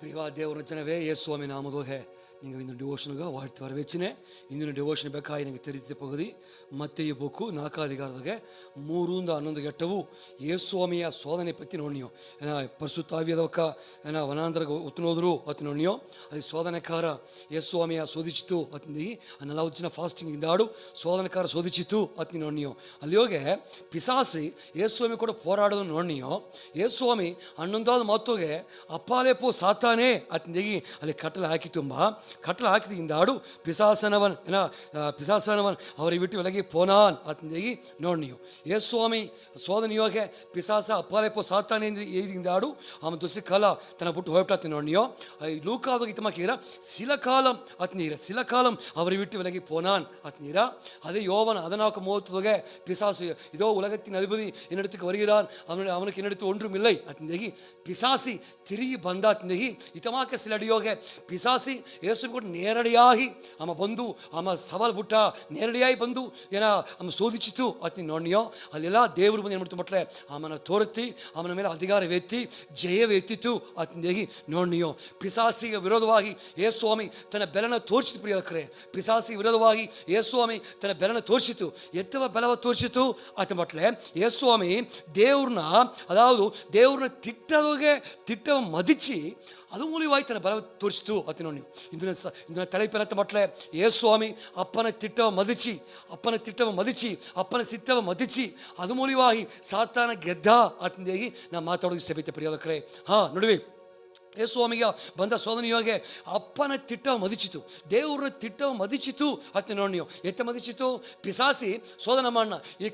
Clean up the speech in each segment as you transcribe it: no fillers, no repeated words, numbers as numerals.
ಪ್ರಿಯ ದೇವರ ಜನವೇ, ಯೇಸು ಸ್ವಾಮಿ ನಾಮದೋಗೆ நீங்கள் இந்த டிவோஷனுக்கு வாழ்த்து வர வச்சுனே இந்த டிவோஷன் ಬೇಕಾಗಿ ನನಗೆ ತೆರೆದಿದ್ದ ಪಗದಿ ಮತ್ತೆಯ ಬುಕ್ಕು 4ನೇ ಅಧಿಕಾರದಾಗೆ 3ರಿಂದ 11 ಗೆಟ್ಟವು ಯೇಸುಸ್ವಾಮಿಯ ಶೋಧನೆ ಪತ್ತಿ ನೋಡ್ನಿಯೋ ಏನ ಪರಿಶುದ್ಧಾವಿಯದವಕ ಏನ ವನಾಂತರಕ್ಕೆ ಉತ್ತನೋದ್ರು ಅತ್ ನೋಡ್ನಿಯೋ ಅದು ಶೋಧನೆಕಾರ ಯೇಸುಸ್ವಾಮಿಯ ಶೋಧಿಸಿತು ಅತ್ನಿ ಅನ್ನೆಲ್ಲ వచ్చిన ಫಾಸ್ಟಿಂಗ್ ಇಂದಾಡು ಶೋಧನೆಕಾರ ಶೋಧಿಸಿತು ಅತ್ನಿ ನೋಡ್ನಿಯೋ ಅಲ್ಲಿ ಹೋಗಿ ಪಿಸಾಸಿ ಯೇಸುಸ್ವಾಮಿ ಕೂಡ ಹೋರಾಡೋದು ನೋಡ್ನಿಯೋ ಯೇಸುಸ್ವಾಮಿ 11வது ಮತ್ತೋಗೆ ಅಪ್ಪಾಲೇಪೋ ಸಾತಾನೆ ಅತ್ನಿ ಅಲ್ಲಿ ಕಟ್ಟಲು ಹಾಕಿ ತುಂಬಾ கட்டளை ஆக்கிது இந்த ஆடு பிசாசனவன் ஏன்னா பிசாசனவன் அவரை விட்டு விலகி போனான் அத்தகைய நோண்டியோ ಯೇಸುಸ್ವಾಮಿ ಶೋಧನೆಯೋಗೆ ಪಿಸಾಸ ಅಪ್ಪಾಲೇಪೋ ಸಾತಾನೆ இந்த ஆடு அவன் துசி கலா தன்னை விட்டு ಹೋಗ್ಬಿಟ್ಟ ನೋಡ್ನಿಯೋ ಲೂಕಾದಾಗ ಇತಮಕೀರ சிலகாலம் அத்நீர சிலகாலம் அவரை விட்டு விலகி போனான் அத்நீர அதே யோவான் 14:30 பிசாசு இதோ உலகத்தின் அதிபதி என்னிடத்துக்கு வருகிறான் அவனுக்கு என்னிடத்து ஒன்றும் இல்லை அத்நேகி பிசாசி ತಿರುಗಿ ಬಂದ ಅತ್ನೇಗಿ ಇತಮಾಕ ಸಿಲಡಿಯೋಗೆ ಪಿಸಾಸಿ ಯೇಸು ಕೂಡ ನೇರಡಿಯಾಗಿ ಅಮ್ಮ ಬಂದು ಅಮ್ಮ ಸವಾಲು ಬಿಟ್ಟ ನೇರಡಿಯಾಗಿ ಬಂದು ಏನ ಅಮ್ಮ ಶೋಧಿಸಿತು ಅತ್ನಿ ನೋಡ್ನಿಯೋ ಅಲ್ಲೆಲ್ಲ ದೇವರು ಬಂದು ಏನು ಮಾಡ್ತು ಮಟ್ಲೆ ಅಮ್ಮನ ತೋರತಿ ಅವನ ಮೇಲೆ ಅಧಿಕಾರವೆತ್ತಿ ಜಯವೆತ್ತಿತು ಅತ್ನೇಗಿ ನೋಡ್ನಿಯೋ ಪಿಸಾಸಿಗೆ ವಿರೋಧವಾಗಿ ಯೇಸುಸ್ವಾಮಿ ತನ್ನ ಬೆಲನ ತೋರಿಸಿತು ಪ್ರಿಯಕರೇ ಪಿಸಾಸಿಗೆ ವಿರೋಧವಾಗಿ ಯೇಸುಸ್ವಾಮಿ ತನ್ನ ಬೆಲನ ತೋರಿಸಿತು ಎತ್ತವ ಬೆಲವ ತೋರಿಸಿತು ಅತ್ತ ಮಟ್ಲೆ ಯೇಸುಸ್ವಾಮಿ ದೇವ್ರನ್ನ ಅದಾವುದು ದೇವ್ರನ್ನ திட்ட மதிச்சு அது மூலியமாய் தன்னை பலவை தோரிச்சிட்டு அத்தினோ இந்த தலைப்பினத்தை மட்டும் ಯೇಸುಸ್ವಾಮಿ ಅಪ್ಪನ ತಿಟ್ಟವ ಮದಿಚಿ ಅಪ್ಪನ ಸಿತ್ತವ ಮದಿಚಿ ಅದು ಮೂಲಿಯವಾಗಿ ಸಾತಾನ ಗೆದ್ದ ಅತ್ತಂದೇಗಿ ನಾ ಮಾತಾಡೋದು ಇಷ್ಟಪೈತೆ ಪ್ರಿಯೋದಕರೇ ನೋಡುವಿ ಯೇಸುಸ್ವಾಮಿಗೆ ಬಂದ ಶೋಧನೆಯೋಗೆ ಅಪ್ಪನ ತಿಟ್ಟವ ಮದಿಚಿತು ದೇವ್ರನ್ನ ತಿಟ್ಟವ ಮದಿಚಿತು ಅತ್ತೆ ನೋಡ್ನಿಯೋ ಎತ್ತ ಮದಿಚಿತು ಪಿಸಾಸಿ ಶೋಧನೆ ಮಾಡಣ ಈ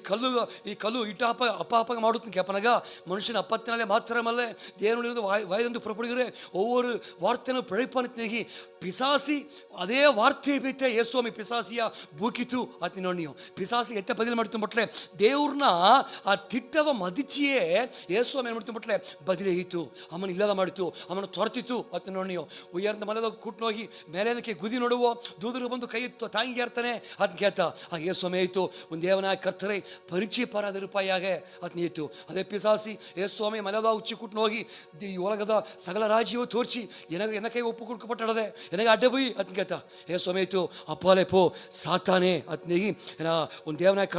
ಕಲ್ಲು ಇಟ್ಟ ಅಪ್ಪ ಮಾಡುತ್ತ ಕೆಪನಗ ಮನುಷ್ಯನ ಅಪ್ಪತ್ತಿನಲ್ಲೇ ಮಾತ್ರಮಲ್ಲೇ ದೇವನಿருந்து வாயிலிருந்து புறப்படுகிற ஒவ்வொரு வார்த்தையும் பிழைப்பானத்தேகி ಪಿಸಾಸಿ ಅದೇ ವಾರ್ತೆ ಬೈತೆ ಯೇಸುಸ್ವಾಮಿ ಪಿಸಾಸಿಯ ಬೂಕಿತು ಅತ್ನಿ ನೋಡ್ನಿಯೋ ಪಿಸಾಸಿ ಎತ್ತ ಬದಲು ಮಾಡ್ತು ಮಟ್ಲೆ ದೇವ್ರನ್ನ ಆ ತಿಟ್ಟವ ಮದಿಚಿಯೇ ಯೇಸುಸ್ವಾಮಿ ಏನು ಮಾಡ್ತು ಮಟ್ಲೆ ಬದಲೇಯಿತು ಅವನ ಇಲ್ಲದ ಮಾಡಿತು ಅವನ ತೊರೆತಿತ್ತು ಅತ್ನಿ ನೋಡ್ನಿಯೋ ಉಯ್ಯರ್ದ ಮನೆದಾಗ ಕೂಟ್ನೋಗಿ ಮೇಲೇದಕ್ಕೆ ಗುದಿ ನೋಡುವೋ ದೂದರು ಬಂದು ಕೈ ತಾಂಗಿ ಇರ್ತಾನೆ ಅದ್ ಕೇತ ಆ ಯೇಸುಸ್ವಾಮಿ ಆಯಿತು ಒಂದು ದೇವನಾಯ ಕರ್ತರೆ ಪರಿಚಯ ಪರಾದ ರೂಪಾಯಿಯಾಗೆ ಅತ್ನಿ ಇತ್ತು ಅದೇ ಪಿಸಾಸಿ ಯೇಸುಸ್ವಾಮಿ ಮನೆದಾಗ ಉಚ್ಚಿ ಕೂಟ್ನೋಗಿ ಈ ಒಳಗದ ಸಕಲ ರಾಜ್ಯವು ತೋರಿಸಿ ಎನ್ನ ಕೈ ಒಪ್ಪು ಕೊಡ್ಕೊಪಟ್ಟಡದೆ எனக்கு அடபுய் அத்தன் கேத்தா ಯೇಸುಸ್ವಾಮಿ ಆಯಿತು ಅಪ್ಪಾಲೆ ಪೋ ಸಾತಾನೆ ಅತ್ನೇಗಿ ಒಂದು ದೇವನಾಯ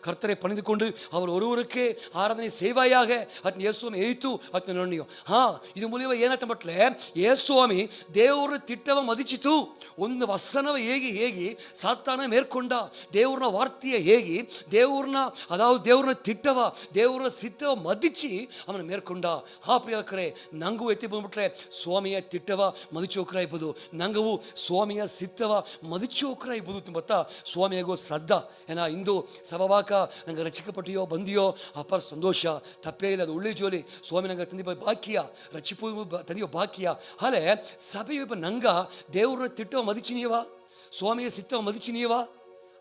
ಕರ್ತರೆ ಪಣಿದುಕೊಂಡು ಅವರು ಒರುವರಕ್ಕೆ ಆರಾಧನೆ ಸೇವಾಯಾಗ ಅತ್ನ ಯೇಸುಸ್ವಾಮಿ ಆಯಿತು ಅತ್ನ ನೋಡ್ನಿಯೋ ಇದು ಮೂಲಿಯವ ಏನಾಯ್ತು ಮಟ್ಲೆ ಯೇಸುಸ್ವಾಮಿ ದೇವ್ರನ್ನ ತಿಟ್ಟವ ಮದಿಚಿತು ಒಂದು ವಸನವ ಹೇಗೆ ಸಾತಾನ ಮೇರ್ಕೊಂಡ ದೇವ್ರನ್ನ ವಾರ್ತೆಯ ಹೇಗೆ ದೇವ್ರನ್ನ ತಿಟ್ಟವ ದೇವ್ರನ್ನ ಸಿತ್ತವ ಮದಿಚಿ ಅವನ ಮೇರ್ಕೊಂಡ ಪ್ರಿಯಕರೇ ನಂಗೂ ಎತ್ತಿ ಬಂದ್ಬಿಟ್ರೆ ಸ್ವಾಮಿಯ ತಿಟ್ಟವ ಮದಿಚೋಕರ ಇರ್ಬೋದು ನಂಗವು ಸ್ವಾಮಿಯ ಸಿತ್ತವ ಮದಿಚೋಕರ ಇರ್ಬೋದು ತುಂಬತ್ತಾ ಸ್ವಾಮಿಯಾಗೋ ಶ್ರದ್ಧಾ ಏನ ಇಂದು ಸಭವಾಕ ನಂಗೆ ರಚಿಕಪಟ್ಟಿಯೋ ಬಂದಿಯೋ ಅಪ್ಪ ಸಂತೋಷ ತಪ್ಪೇ ಇಲ್ಲ ಅದು ಒಳ್ಳೆ ಜೋಲಿ ಸ್ವಾಮಿ ನಂಗೆ ತಂದಿ ಬಾಕಿಯ ರಚಿಪು ತಂದಿಯೋ ಬಾಕಿಯ ಅಲೆ ಸಭೆಯೋ ನಂಗ ದೇವ್ರನ್ನ ತಿಟ್ಟವ ಮದಿಚಿನಿಯವ ಸ್ವಾಮಿಯ ಸಿತ್ತವ ಮದಿಚಿನಿಯವ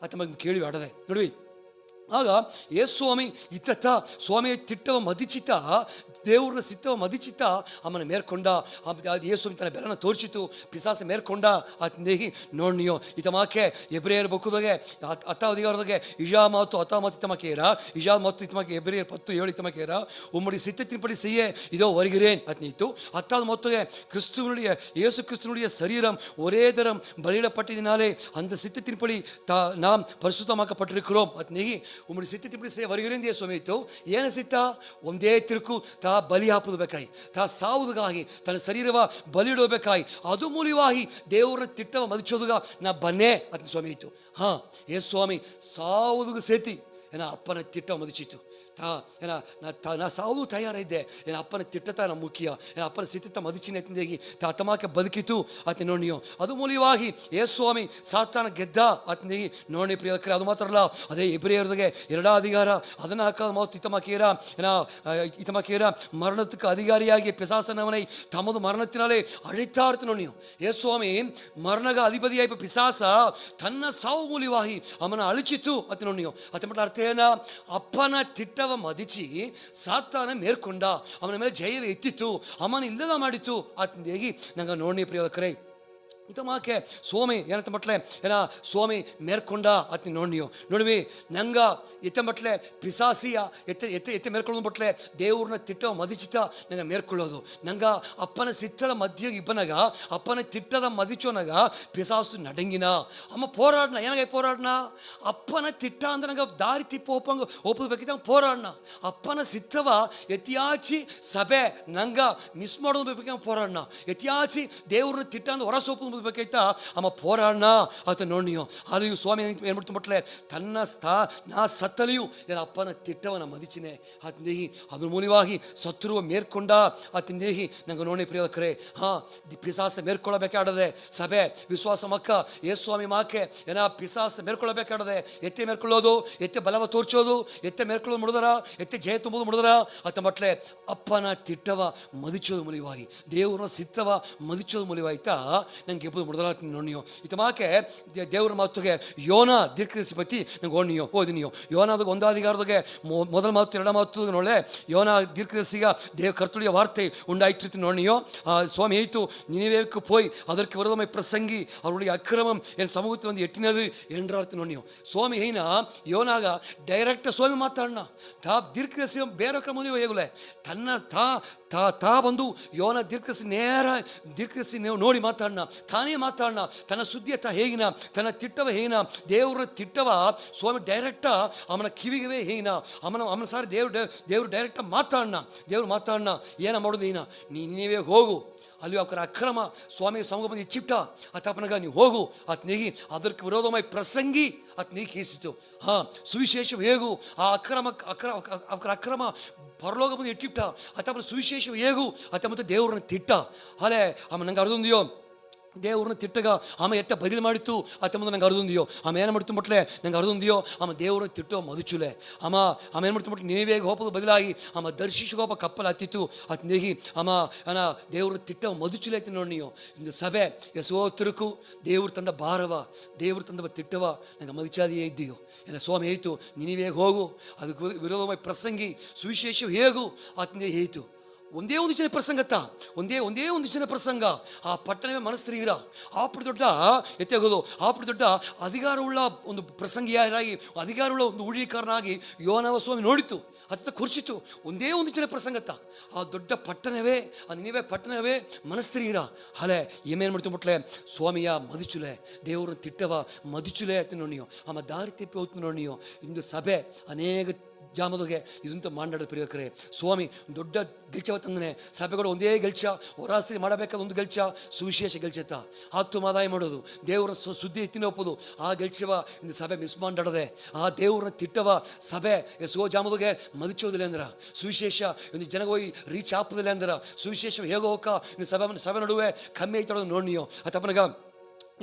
ಅತ್ತ ಮಗ ಕೇಳಿ ಆಡದೆ ನೋಡಿ ಆಗ ಯೇಸುಸ್ವಾಮಿ ಇತ್ತ ಸ್ವಾಮಿಯ ತಿಟ್ಟವ ಮದಿಚಿತ ದೇವ್ರನ್ನ ಸಿತ್ತವ ಮದಿಚಿತ ಅಮ್ಮನ ಮೇರ್ಕೊಂಡ ಯೇಸುಸ್ವಾಮಿ ತನ್ನ ಬೆಲನ ತೋರಿಸಿತು ಪಿಸಾಸ ಮೇರ್ಕೊಂಡ ಅತ್ನೇಗಿ ನೋಡ್ನಿಯೋ ಇತಮಾಕೆ ಎಬ್ರಿಯರ್ ಬುಕ್ಕದಾಗೆ 10వ ಅಧಿಕಾರದಾಗೆ ಇಜಾ ಮತ್ತು ಅತಾಮತ್ ಇತಮಕೇರ ಇಜಾ ಮತ್ತು ಇತಮಕೆ ಎಬ್ರಿಯರ್ 10:7 இத்தமக்கேரா உம்முடைய சித்தத்தின்படி செய்ய இதோ வருகிறேன் அத்னித்து 10வது மொத்தಗೆ இயேசு கிறிஸ்துவினுடைய சரீரம் ஒரே தரம் பலியிடப்பட்டதினாலே அந்த சித்தத்தின்படி நாம் பரிசுத்தமாக்கப்பட்டிருக்கிறோம் அத்னேಗಿ உம்முடைய சித்தத்தின்படி செய்ய வருகிறேன் ಯೇಸುಸ್ವಾಮಿ ಆಯಿತು ಏನು ಸಿತ್ತ ಒಂದೇ ತಿರುಕು ಬಲಿ ಹಾಪುದು ಬೇಕಾಗಿ ಸಾವುದುಗಾಗಿ ತನ್ನ ಶರೀರವ ಬಲಿಯಿಡಬೇಕಾಗಿ ಅದು ಮೂಲವಾಗಿ ದೇವ್ರನ್ನ ತಿಟ್ಟವ ಮದಿಚೋದುಗ ನಾ ಬನ್ನೇ ಅಂತ ಸ್ವಾಮಿ ಆಯಿತು ಯೇಸುಸ್ವಾಮಿ ಸಾವುದುಗ ಸೇತಿ ಏನ ಅಪ್ಪನ ತಿಟ್ಟವ ಮದಿಚಿತು ನಾ ಸಾವು ತಯಾರಿದ್ದೆ ಏನ ಅಪ್ಪನ ತಿಟ್ಟತ ನಮ್ಮ ಮುಖ್ಯ ಏನ ಅಪ್ಪನ ಸಿತ್ತ ಮದಿಚಿನ ಎತ್ತಿಂದಾಗಿ ತಮಾಕೆ ಬದುಕಿತು ಅತ್ತೆ ನೋಡ್ನಿಯೋ ಅದು ಮೂಲವಾಗಿ ಯೇಸುಸ್ವಾಮಿ ಸಾತಾನ ಗೆದ್ದ ಅತ್ತಿಂದಾಗಿ ನೋಡಿ ಪ್ರಿಯಕರೇ ಅದು ಮಾತ್ರ ಅಲ್ಲ ಅದೇ ಎಬ್ರಿಯರ್ದಾಗೆ 2వ ಅಧಿಕಾರ 14வது ಮತ್ತು இத்தமக்கேரா மரணத்துக்கு அதிகாரியாகிய பிசாசனவனை தமது மரணத்தினாலே அழைத்தார்த்து நோனியோ ಯೇಸುಸ್ವಾಮಿ ಮರಣಗ ಅಧಿಪತಿಯಾಗಿ இப்போ ಪಿಸಾಸ ತನ್ನ ಸಾವು ಮೂಲವಾಗಿ ಅವನ ಅಳಿಚಿತು ಅತ್ತೆ ನೋಡ್ನಿಯೋ ಅತ್ತೆ ಮಟ್ಟ ಅರ್ಥ ಏನ ಅಪ್ಪನ ತಿಟ್ಟವ ಮದಿಚಿ ಸಾತಾನ ಮೇರ್ಕೊಂಡ ಅವನ ಮೇಲೆ ಜಯವೇ ಎತ್ತಿತ್ತು ಅವನ ಇಲ್ಲದ ಮಾಡಿತು ಅತ್ತಂದೇಗಿ ನಂಗೆ ನೋಡಿ ಪ್ರಿಯಕರೇ ఇతమాకే స్వామి ಏನಂತ ಮಟ್ಲೆ ಏನ ಸ್ವಾಮಿ ಮೇರ್ಕೊಂಡ ಅತ್ನಿ ನೋಡ್ನಿಯೋ ನೋಡ್ವಿ ನಂಗ ಎತ್ತ ಮಟ್ಲೆ ಪಿಸಾಸಿಯ ಎತ್ತ ಮೇರ್ಕೊಳ್ಳೋದು ಮಟ್ಲೆ ದೇವ್ರನ್ನ ತಿಟ್ಟ ಮದಿಚಿತ ನಂಗೆ ಮೇರ್ಕೊಳ್ಳೋದು ನಂಗ ಅಪ್ಪನ ಸಿತ್ತದ ಮಧ್ಯೆ ಇಬ್ಬನಾಗ ಅಪ್ಪನ ತಿಟ್ಟದ ಮದಿಚೋನಾಗ ಪಿಸಾಸು ನಡಂಗಿನ ಅಮ್ಮ పోరాడిన ಏನಾಗ పోరాడిನ ಅಪ್ಪನ ತಿಟ್ಟ ಅಂದ್ರೆ ನಂಗೆ ದಾರಿ ತಿಪ್ಪ ಒಪ್ಪಬೇಕಿದ್ದ పోరాడిನ ಅಪ್ಪನ ಸಿತ್ತವ ಎತಿಯಾಚಿ ಸಭೆ ನಂಗ ಮಿಸ್ ಮಾಡೋದು ಬೇಕಂಗ పోరాడిನ ಎತಿಯಾಚಿ ದೇವ್ರನ್ನ ತಿಟ್ಟ ಅಂದ್ರೆ ಹೊರಸೋಪ ಬೇಕಾಯ್ತಾ ಅಮ್ಮ போராடிನ ಆತ ನೋಡ್ನಿಯೋ ಅದು ಸ್ವಾಮಿ ಏನು ಮಾಡ್ತು ಮಟ್ಲೆ ತನ್ನ ನಾ ಸತ್ತಲಿಯೂ ಏನ ಅಪ್ಪನ ತಿಟ್ಟವನ ಮದಿಚಿನೆ ಆತನೇಹಿ ಅದ್ರ ಮೂಲವಾಗಿ ಸತ್ರುವ ಮೇರ್ಕೊಂಡ ಆತನೇಹಿ ನಂಗೆ ನೋಡಿ ಪ್ರಿಯಕರೇ ಪಿಸಾಸ ಮೇರ್ಕೊಳ್ಳಬೇಕಾಡದೆ ಸಭೆ ವಿಶ್ವಾಸ ಮಕ್ಕ ಸ್ವಾಮಿ ಮಾಕೆ ಏನ ಪಿಸಾಸ ಮೇರ್ಕೊಳ್ಳಬೇಕಾಡದೆ ಎತ್ತೆ ಮೇರ್ಕೊಳ್ಳೋದು ಎತ್ತೆ ಬಲವ ತೋರ್ಚೋದು ಎತ್ತೆ ಮೇರ್ಕೊಳ್ಳೋದು ಮುಡಿದರ ಎತ್ತೆ ಜಯ ತುಂಬೋದು ಮುಡಿದರ ಆತ ಮಟ್ಲೆ ಅಪ್ಪನ ತಿಟ್ಟವ ಮದಿಚೋದು ಮೂಲವಾಗಿ ದೇವ್ರನ್ನ ಸಿತ್ತವ ಮದಿಚೋದು ಮೂಲವಾಯ್ತಾ ನಂಗೆ ಎಬ್ಬದು ಮುಡಿದರ ನೋಡ್ನಿಯೋ ಇತಮಾಕೆ ದೇವ್ರ ಮಾತುಗೆ ಯೋನ ದೀರ್ಘದರ್ಶಿ ಪತಿ ನಂಗೆ ಓಡ್ನಿಯೋ ಓದಿನಿಯೋ ಯೋನಾದಾಗ ಒಂದಾಧಿಕಾರದಾಗೆ ಮೊದಲ ಮಾತು ಎರಡ ಮಾತು ನೋಡೆ ಯೋನ ದೀರ್ಘದರ್ಶಿಗ ಕರ್ತುಳಿಯ ವಾರ್ತೆ ಉಂಡಾಯ್ತು ನೋಡ್ನಿಯೋ ಸ್ವಾಮಿ ಆಯಿತು ನಿನಿವೇಕ್ಕೆ போய் அதற்கு விரோதமாய் பிரசங்கி அவருடைய அக்கிரமம் என் சமூகத்தில் வந்து எட்டினது என்றார்த்து ನೋಡ್ನಿಯೋ ಸ್ವಾಮಿ ಏನ ಯೋನಾಗ ಡೈರೆಕ್ಟ್ ಸ್ವಾಮಿ ಮಾತಾಡೋಣ ತಾ ದೀರ್ಘದರ್ಶಿ ಬೇರೆ ಕ್ರಮದಲ್ಲಿ ಹೇಗಲೆ ತನ್ನ ತಾ ಬಂದು ಯೋನ ದೀರ್ಘದರ್ಶಿ ನೋಡಿ ಮಾತಾಡೋಣ ತಾನೇ ಮಾತಾಡೋಣ ತನ್ನ ಸುದ್ದಿಯ ಹೇಗಿನ ತನ್ನ ತಿಟ್ಟವ ಹೇಗಿನ ದೇವ್ರ ತಿಟ್ಟವ ಸ್ವಾಮಿ ಡೈರೆಕ್ಟ ಅವನ ಕಿವಿಗೆ ಹೇಗಿನ ಅವನ ಸಾರಿ ದೇವ್ರು ಡೈರೆಕ್ಟ ಮಾತಾಡೋಣ ಏನ ಮಾಡೋದು ಏನ ನೀವೇ ಹೋಗು ಅಲ್ಲಿ ಅವರ ಅಕ್ರಮ ಸ್ವಾಮಿ ಸಮೂಹ ಬಂದು ಇಚ್ಚಿಟ್ಟ ಅತಪನಗ ನೀವು ಹೋಗು ಅತ್ನೇಗಿ ಅದಕ್ಕೆ ವಿರೋಧമായി ಪ್ರಸಂಗಿ ಅತ್ನೇಗಿ ಕೇಸಿತು ಸುವಿಶೇಷ ಹೇಗು ಆ ಅಕ್ರಮ ಪರಲೋಕ ಬಂದು ಇಟ್ಟಿಟ್ಟ ಅತಪನ ಸುವಿಶೇಷ ಹೇಗು ಅತ ಮತ್ತೆ ದೇವ್ರನ್ನ ತಿಟ್ಟ ಅಲೆ ಆಮೇಲೆ ನಂಗೆ ಅರ್ಧೊಂದಿಯೋ ದೇವ್ರನ್ನ ತಿಟ್ಟಗ ಆమె ಎತ್ತ ಬದಲು ಮಾಡಿತ್ತು ಅತ್ತ ಮುಂದೆ ನಂಗೆ ಅರ್ಧೊಂದಿಯೋ ಆమె ಏನು ಮಾಡ್ತು ಮಟ್ಲೆ ನಂಗೆ ಅರ್ಧೊಂದಿಯೋ ಆమె ದೇವ್ರನ್ನ ತಿಟ್ಟೋ ಮದುಚುಲೆ ಆమె ಏನು ಮಾಡ್ತು ಮಟ್ಲೆ ನೀವೇಗ ಹೋಗೋದು ಬದಲಾಗಿ ಆమె ದರ್ಶಿಸುಗೋಪ ಕಪ್ಪಲು ಹತ್ತಿತ್ತು ಅತ್ ನೇಗಿ ಆನ ದೇವ್ರನ್ನ ತಿಟ್ಟ ಮದುಚುಲೆ ಐತಿ ನೋಡ್ನಿಯೋ ಇಂದು ಸಭೆ ಎಸೋ ತಿರುಕು ದೇವ್ರು ತಂದ ಭಾರವ ದೇವ್ರು ತಂದ ತಿಟ್ಟವ ನಂಗೆ ಮದಿಚಾದಿಯೇ ಇದ್ದೀಯೋ ಏನ ಸ್ವಾಮಿ ಆಯಿತು ನೀವೇಗ ಹೋಗು ಅದಕ್ಕೆ ವಿರೋಧವಾಗಿ ಪ್ರಸಂಗಿ ಸುವಿಶೇಷ ಹೇಗು ಅತ್ನೇ ಹೇಯಿತು ಒಂದೇ ಒಂದು ಜನ ಪ್ರಸಂಗತ್ತ ಒಂದೇ ಒಂದು ಜನ ಪ್ರಸಂಗ ಆ ಪಟ್ಟಣವೇ ಮನಸ್ತ್ರೀರ ಆಪಡು ದೊಡ್ಡ ಎತ್ತೆಗೋದು ಆಪಡು ದೊಡ್ಡ ಅಧಿಕಾರವುಳ್ಳ ಒಂದು ಪ್ರಸಂಗಿಯಾಗಿ ಅಧಿಕಾರವುಳ್ಳ ಒಂದು ಊಳಿಕಾರನಾಗಿ ಯೋನವ ಸ್ವಾಮಿ ನೋಡಿತು ಅತ್ತ ಕುರ್ಚಿತು ಒಂದೇ ಒಂದು ಜನ ಪ್ರಸಂಗತ್ತ ಆ ದೊಡ್ಡ ಪಟ್ಟಣವೇ ಆ ನಿನವೆ ಪಟ್ಟಣವೇ ಮನಸ್ತ್ರೀರ ಹಲೆ ಏನೇನು ಮಾಡ್ತು ಮುಟ್ಲೆ ಸ್ವಾಮಿಯ ಮದಿಚುಲೆ ದೇವ್ರನ್ನ ತಿಟ್ಟವ ಮದಿಚುಲೆ ಅಂತ ನೋಡಿಯೋ ಆಮ ದಾರಿ ತೆಪ್ಪಿ ಹೋಗ್ತು ನೋಡಿಯೋ ಇಂದು ಸಭೆ ಅನೇಕ ಜಾಮದೊಗೆ ಇದಂತ ಮಾಂಡಾಡ ಪ್ರಿಯಕರೇ ಸ್ವಾಮಿ ದೊಡ್ಡ ಗೆಲ್ಚವ ತಂದನೆ ಸಭೆಗಳು ಒಂದೇ ಗೆಲ್ಚ ಹೊರಾಸ್ತಿ ಮಾಡಬೇಕಾದ ಒಂದು ಗೆಲ್ಚ ಸುವಿಶೇಷ ಗೆಲ್ಚತ್ತ ಆದಾಯ ಮಾಡೋದು ದೇವರ ಸುದ್ದಿ ಎತ್ತಿನ ಒಪ್ಪೋದು ಆ ಗೆಲ್ಚವ ಇಂದು ಸಭೆ ಮಿಸ್ ಮಾಡಾಡದೆ ಆ ದೇವ್ರನ್ನ ತಿಟ್ಟವ ಸಭೆ ಸೋ ಜಾಮದೊಗೆ ಮದಿಚೋದಿಲ್ಲ ಅಂದ್ರ ಸುವಿಶೇಷ ಒಂದು ಜನಗ ಹೋಗಿ ರೀಚ್ ಆಪದಿಲ್ಲ ಅಂದ್ರ ಸುವಿಶೇಷ ಹೇಗೋ ಹೋಗ ಇನ್ನು ಸಭೆ ನಡುವೆ ಕಮ್ಮಿ ಐತಳೋದು ನೋಡ್ನಿಯೋ ಅತಪ್ಪನಗ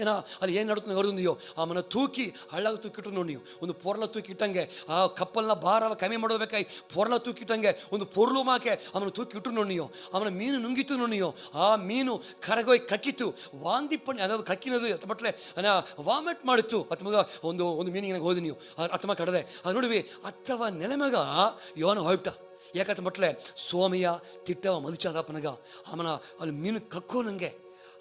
ಏನ ಅಲ್ಲಿ ಏನು ನಡುತ್ತ ಹೊರದೊಂದಿಯೋ ಆಮನ ತೂಕಿ ಹಳ್ಳಾಗ ತೂಕಿಟ್ಟು ನೋಡಿಯೋ ಒಂದು ಪೊರ್ಲ ತೂಕಿಟ್ಟಂಗೆ ಆ ಕಪ್ಪಲ್ನ ಭಾರವ ಕಮ್ಮಿ ಮಾಡೋದಬೇಕಾಗಿ ಪೊರ್ಲ ತೂಕಿಟ್ಟಂಗೆ ಒಂದು ಪೊರ್ಲು ಮಾಕೆ ಅವನ ತೂಕಿಟ್ಟು ನೋಡಿಯೋ ಅವನ ಮೀನು ನುಂಗಿತ್ತು ನೋಡಿಯೋ ಆ ಮೀನು ಕರಗೋಯ್ ಕಕ್ಕಿತ್ತು ವಾಂತಿ ಪಣ್ಣೆ ಅದಾவது ಕಕ್ಕಿನದು ಅತ್ತಮಟ್ಲೆ ವಾಮಿಟ್ ಮಾಡಿತ್ತು ಅತ್ತಮಗ ಒಂದು ಮೀನಿಗೆ ನನಗೆ ಹೋದಿ ನೀವು ಅತ್ತಮ ಕಡದೆ ಅದು ನೋಡಿವಿ ಅತ್ತವ ನೆಲೆಮಗ ಯೋನ ಹೊಯ್ಟ ಯಾಕತ್ತ ಮಟ್ಲೆ ಸ್ವಾಮಿಯ ತಿಟ್ಟವ ಮದುಚಾದಪ್ಪನಗ ಅವನ ಅಲ್ಲಿ ಮೀನು ಕಕ್ಕೋ ನಂಗೆ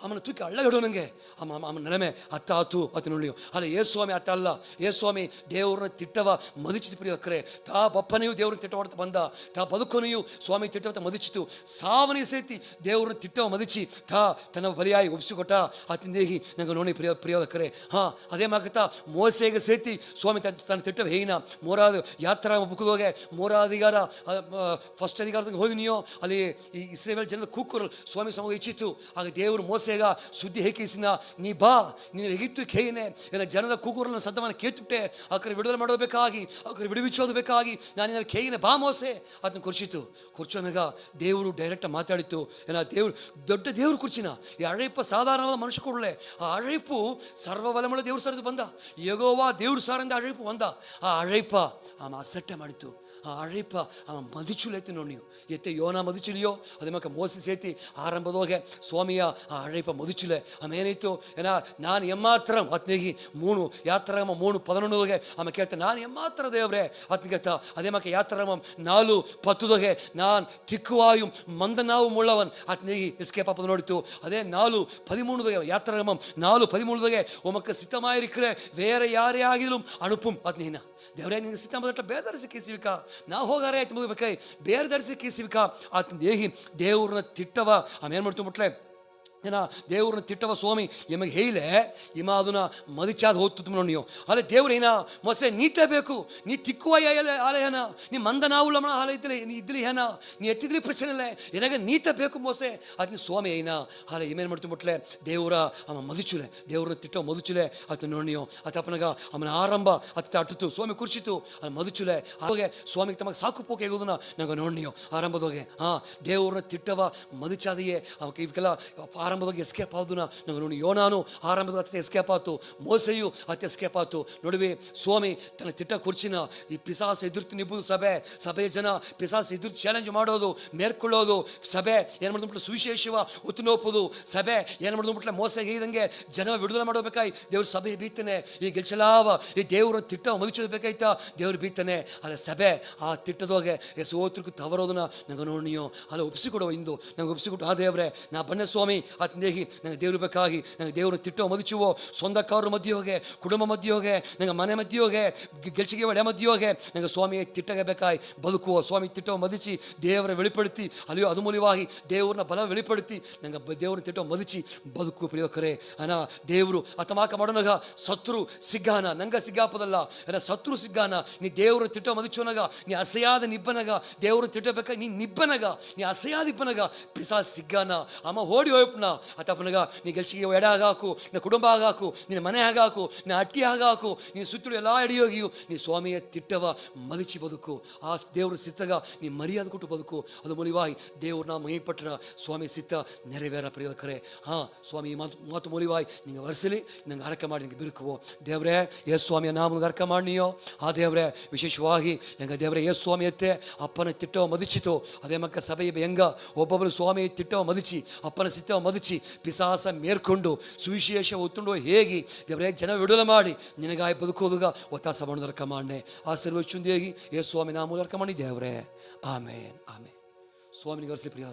ಅವನ ತೂಕಿ ಅಳ್ಳಗಡೋ ನನಗೆ ಅವನ ನೆಲಮೆ ಅತ್ತ ಆತು ಅತ್ತ ನೋಡಿಯೋ ಅಲ್ಲ ಸ್ವಾಮಿ ಅತ್ತ ಅಲ್ಲ ಸ್ವಾಮಿ ದೇವ್ರನ್ನ ತಿಟ್ಟವ ಮದಿಚಿತು ಪ್ರಿಯಕರೇ ತಾ ಬಪ್ಪನೆಯು ದೇವ್ರನ್ನ ತಿಟ್ಟವಾಡ್ತಾ ಬಂದ ತಾ ಬದುಕೊನೆಯು ಸ್ವಾಮಿ ತಿಟ್ಟವತ್ತ ಮದಿಚಿತು ಸಾವನೇ ಸೇತಿ ದೇವ್ರನ್ನ ತಿಟ್ಟವ ಮದಿಚಿ ತಾ ತನ್ನ ಬಲಿಯಾಗಿ ಒಪ್ಪಿಸಿಕೊಟ್ಟ ಆತಿಂದೇಹಿ ನಂಗೆ ನೋಡಿ ಪ್ರಿಯಕರೇ ಅದೇ ಮಾಕತ್ತ ಮೋಸೆಗೆ ಸೇತಿ ಸ್ವಾಮಿ ತನ್ನ ತಿಟ್ಟವ ಹೇಗಿನ ಮೋರಾದ ಯಾತ್ರಾ ಬುಕ್ಕದೋಗೆ ಮೋರಾಧಿಕಾರ ಫಸ್ಟ್ ಅಧಿಕಾರದಂಗೆ ಹೋದಿನಿಯೋ ಅಲ್ಲಿ ಈ ಇಸ್ರೇಲ್ ಜನದ ಕೂಕ್ಕರು ಸ್ವಾಮಿ ಸಮೂಹ ಇಚ್ಚಿತ್ತು ಆಗ ದೇವರು ಮೋಸ ಸುದ್ದಿ ಹೇಕಿಸಿನ ನೀ ಬಾ ನೀನು ಎಗಿತ್ತು ಕೇಯನೆ ಏನ ಜನದ ಕೂಗುರನ್ನ ಸದ್ದವನ್ನು ಕೇತುಟ್ಟೆ ಆಕರೆ ಬಿಡುದಲೆ ಮಾಡಬೇಕಾಗಿ ಆಕರೆ ಬಿಡುವಿಚ್ಚೋದು ಬೇಕಾಗಿ ನಾನು ಕೇಯಿನ ಬಾ ಮೋಸೆ ಅದನ್ನ ಕುರ್ಚೋನಾಗ ದೇವರು ಡೈರೆಕ್ಟ್ ಮಾತಾಡಿತ್ತು ಏನ ದೇವ್ರು ದೊಡ್ಡ ದೇವ್ರು ಕುರ್ಚಿನ ಈ ಅழைಪ ಸಾಧಾರಣವಾದ ಮನುಷ್ಯ ಕೊಡಲೆ ಆ ಅழைಪು ಸರ್ವಬಲಮಳ ದೇವ್ರು ಸರಿದು ಬಂದ ಯೆಹೋವಾ ದೇವ್ರು ಸಾರಿಂದ ಅழைಪು ಬಂದ ಆ ಅழைಪ ಅಸಟ್ಟೆ ಮಾಡಿತ್ತು ആ അഴൈപ്പ അവൻ മതിച്ചുലെത്തിനോണിയോ എത്തെ യോന മതിച്ചില്ലയോ അതേമൊക്കെ മോസിസ് ಏತಿ ಆರಂಭದೋಗೆ ಸ್ವಾಮಿಯ ಆ ಅழைಪ ಮದುಚುಲೆ ಆಮೇನಾಯ್ತು ಏನ ನಾನು ಎಮ್ಮಾತ್ರ ಅತ್ನೇಗಿ ಮೂಣು ಯಾತ್ರಾಮ 3:11 ಆಮೇಲೆ ಕೇಳ್ತೆ ನಾನು ಎಮ್ಮಾತ್ರ ದೇವ್ರೆ ಅತ್ನಿಗೆತ್ತ അതേമൊക്കെ യാത്രാമം 4:10 ഞാൻ തിക്കുവായും മന്ദനാവും ഉള്ളവൻ അത്നേಗಿ എസ്കേപ്പ് ആപ്പത് നോടിത്തു അതേ 4:13 യാത്രാമം 4:13 ഉമക്ക് സിദ്ധമായിരിക്കേ വേറെ ಯಾರೇ ಆಗಿலும் ಅನುಪುಂ ಅತ್ನೇನ ದೇವರೇ ನಿನಗೆ ಸಿದ್ಧ ಮೊದಲ ಬೇರೆ ಧರಿಸಿ ಕೀಸಿವಿಕ ನಾ ಹೋಗಾರೆ ಆಯ್ತು ಮುಗಿಬೇಕಾಯ್ ಬೇರೆ ಧರಿಸಿ ಕೀಸಿವಿಕ ಆತ ದೇಹಿ ದೇವ್ರನ್ನ ತಿಟ್ಟವ ಆಮೇಲೆ ಮಾಡ್ತು ಮುಟ್ಲೆ ಏನ ದೇವ್ರನ್ನ ತಿಟ್ಟವ ಸ್ವಾಮಿ ಎಮಗೆ ಹೇಳೆ ಇಮ ಅದನ್ನ ಮದಿಚಾದ ಹೋಗ್ತು ನೀವು ಅಲ್ಲೇ ದೇವ್ರೇನ ಮೊಸೆ ನೀತೇ ಬೇಕು ನೀ ತಿಕ್ಕುವ ಆಲಯನ ನೀ ಮಂದ ನಾವುಳ್ಳ ಆಲ ಇದ್ದಿಲ್ಲ ನೀ ಇದ್ಲಿ ಏನ ನೀ ಎತ್ತಿದ್ಲಿ ಪ್ರಶ್ನೆ ಇಲ್ಲ ಏನಾಗ ನೀತ ಬೇಕು ಮೊಸೆ ಅದನ್ನ ಸ್ವಾಮಿ ಏನ ಹಾಲೆ ಇಮೇನು ಮಾಡ್ತು ಮುಟ್ಲೆ ದೇವ್ರ ಅವ ಮದಿಚುಲೆ ದೇವ್ರನ್ನ ತಿಟ್ಟವ ಮದುಚುಲೆ ಆತ ನೋಡಿಯೋ ಆತ ಅಪ್ಪನಾಗ ಅವನ ಆರಂಭ ಅತ್ತ ಅಟ್ಟಿತು ಸ್ವಾಮಿ ಕುರ್ಚಿತು ಅದು ಮದುಚುಲೆ ಹಾಗೆ ಸ್ವಾಮಿಗೆ ತಮಗೆ ಸಾಕು ಪೋಕೆ ಹೇಗೋದನ್ನ ನಂಗೆ ನೋಡಿಯೋ ಆರಂಭದೋಗೆ ದೇವ್ರನ್ನ ತಿಟ್ಟವ ಮದಿಚಾದೆಯೇ ಅವಕ್ಕೆ ಇವಕ್ಕೆಲ್ಲ ಆರಂಭದಾಗ ಎಸ್ಕೇಪ್ ಆದನ ನಂಗೆ ನೋಡಿ ಯೋನಾನು ಆರಂಭದ ಅತ್ತೆ ಎಸ್ಕೇಪ್ ಆಯ್ತು ಮೋಸೆಯು ಅತ್ತೆ ಎಸ್ಕೇಪ್ ಆಯ್ತು ನೋಡಿವಿ ಸ್ವಾಮಿ ತನ್ನ ತಿಟ್ಟ ಕುರ್ಚಿನ ಈ ಪಿಸಾಸ ಎದುರ್ತು ನಿಬ್ಬುದು ಸಭೆ ಜನ ಪಿಸಾಸ ಎದುರು ಚಾಲೆಂಜ್ ಮಾಡೋದು ಮೇರ್ಕೊಳ್ಳೋದು ಸಭೆ ಏನು ಮಾಡಿದ್ಬಿಟ್ಲೆ ಸುವಿಶೇಷವ ಒತ್ತುನೋಪುದು ಸಭೆ ಏನು ಮಾಡಿದ್ಬಿಟ್ಲೆ ಮೋಸಗೆ ಇದಂಗೆ ಜನ ವಿಡುದಲೆ ಮಾಡಬೇಕಾಯ್ ದೇವ್ರ ಸಭೆ ಬೀತಾನೆ ಈ ಗೆಲ್ಸಲಾವ ಈ ದೇವ್ರ ತಿಟ್ಟ ಮದುಚೋದು ಬೇಕಾಯ್ತಾ ದೇವ್ರು ಬೀತಾನೆ ಅಲ್ಲ ಸಭೆ ಆ ತಿಟ್ಟದೋಗೆ ಸೋತ್ರಕ್ಕೆ ತವರೋದನ್ನ ನಂಗೆ ನೋಡಿಯೋ ಅಲ್ಲ ಒಪ್ಪಿಸಿಕೊಡುವ ಇಂದು ನಂಗೆ ಒಪ್ಪಿಸಿಕೊಟ್ಟು ಆ ದೇವ್ರೆ ನಾ ಬನ್ನೆ ಸ್ವಾಮಿ ಅತ್ನೇಹಿ ನಂಗೆ ದೇವ್ರ ಬೇಕಾಗಿ ನಂಗೆ ದೇವ್ರನ್ನ ತಿಟ್ಟೋ ಮದುಚುವೋ ಸ್ವಂತಕ್ಕವ್ರ ಮಧ್ಯೆ ಹೋಗೆ ಕುಟುಂಬ ಮಧ್ಯೆ ಹೋಗೆ ನಂಗೆ ಮನೆ ಮಧ್ಯೆ ಹೋಗೆ ಗೆಲ್ಚಿಗೆ ಒಡೆ ಮಧ್ಯೆ ಹೋಗೆ ನಂಗೆ ಸ್ವಾಮಿ ತಿಟ್ಟಗೆ ಬೇಕಾಗಿ ಬದುಕುವ ಸ್ವಾಮಿ ತಿಟ್ಟೋ ಮದಿಚಿ ದೇವರ வெளிப்படுத்தி ಅಲ್ಲಿಯೋ ಅದು ಮೂಲವಾಗಿ ದೇವ್ರನ್ನ ಬಲ வெளிப்படுத்தி ನಂಗೆ ದೇವ್ರನ್ನ ತಿಟ್ಟೋ ಮದಿಚಿ ಬದುಕು ಪ್ರಿಯೋಕರೇ ಅನ ದೇವರು ಅತಮಾಕ ಮಾಡೋನಾಗ ಸತ್ರು ಸಿಗ್ಗಾನ ನಂಗೆ ಸಿಗ್ಗಾಪದಲ್ಲ ಏನ ಸತ್ರು ಸಿಗ್ಗಾನ ನೀ ದೇವ್ರನ್ನ ತಿಟ್ಟೋ ಮದಿಚೋನಾಗ ನೀ ಅಸೆಯಾದ ನಿಬ್ಬನಾಗ ದೇವ್ರನ್ನ ತಿಟ್ಟಬೇಕಾಗಿ ನೀ ನಿಬ್ಬನಾಗ ನೀ ಅಸೆಯಾದ ಇಬ್ಬನಾಗ ಪಿಸಾ ಸಿಗ್ಗಾನ ಅಮ್ಮ ಓಡಿ ಹೋಯಪ್ಪನ ಅತಪ್ಪನಾಗ ನೀ ಗೆಲ್ಚಿಗೆ ಎಡೆ ಆಗಾಕು ನಿನ್ನ ಕುಟುಂಬ ಆಗಾಕು ನಿನ್ನ ಮನೆ ಆಗಾಕು ನಿನ್ನ ಅಟ್ಟಿ ಆಗಾಕು ನೀನು ಸುತ್ತಲೂ ಎಲ್ಲ ಎಡೆಯೋಗಿಯು ನೀ ಸ್ವಾಮಿಯ ತಿಟ್ಟವ ಮದಿಚಿ ಬದುಕು ಆ ದೇವ್ರ ಸಿತ್ತಗ ನೀ ಮರ್ಯಾದೆ ಕೊಟ್ಟು ಬದುಕು ಅದು ಮೂಲಿವಾಗಿ ದೇವ್ರನ್ನ ಮೈಪಟ್ಟರ ಸ್ವಾಮಿ ಸಿತ್ತ ನೆರವೇರ ಪ್ರಿಯೋಕರೇ ಸ್ವಾಮಿ ಮಾತು ಮೂಲಿವಾಗಿ ನಿಂಗೆ ವರ್ಸಲಿ ನಂಗೆ ಅರಕೆ ಮಾಡಿ ನಿಂಗೆ ಬಿರುಕುವೋ ದೇವ್ರೇ ಯೇಸು ಸ್ವಾಮಿಯ ನಾಮನಿಗೆ ಅರಕೆ ಮಾಡಿಯೋ ಆ ದೇವ್ರೆ ವಿಶೇಷವಾಗಿ ಹೆಂಗ ದೇವ್ರೆ ಯೇಸು ಸ್ವಾಮಿ ಎತ್ತೆ ಅಪ್ಪನ ತಿಟ್ಟವ ಮದಿಚಿತು ಅದೇ ಮಕ್ಕ ಸಭೆಯ ಹೆಂಗ ಒಬ್ಬೊಬ್ಬರು ಸ್ವಾಮಿ ತಿಟ್ಟವ ಮದಿಚಿ ಅಪ್ಪನ ಸಿತ್ತವ ಮದಿಚಿ ಪಿಸಾಸ ಮೇರ್ಕೊಂಡು ಸುವಿಶೇಷ ಒತ್ತುಂಡು ಹೇಗೆ ದೇವರೇ ಜನ ವಿಡುದಲೆ ಮಾಡಿ ನಿನಗಾಯಿ ಬದುಕೋದುಗ ಒತ್ತಾಸ ಮಾಡೋದರ ಕಮಾಂಡೆ ಆಶೀರ್ವಚುಂದೇಗಿ ಯೇಸು ಸ್ವಾಮಿ ನಾಮೂಲ ಕಮಾಂಡಿ ದೇವರೇ ಆಮೇನ್ ಆಮೇನ್ ಸ್ವಾಮಿನಿಗೆ ವರ್ಸಿ ಪ್ರಿಯ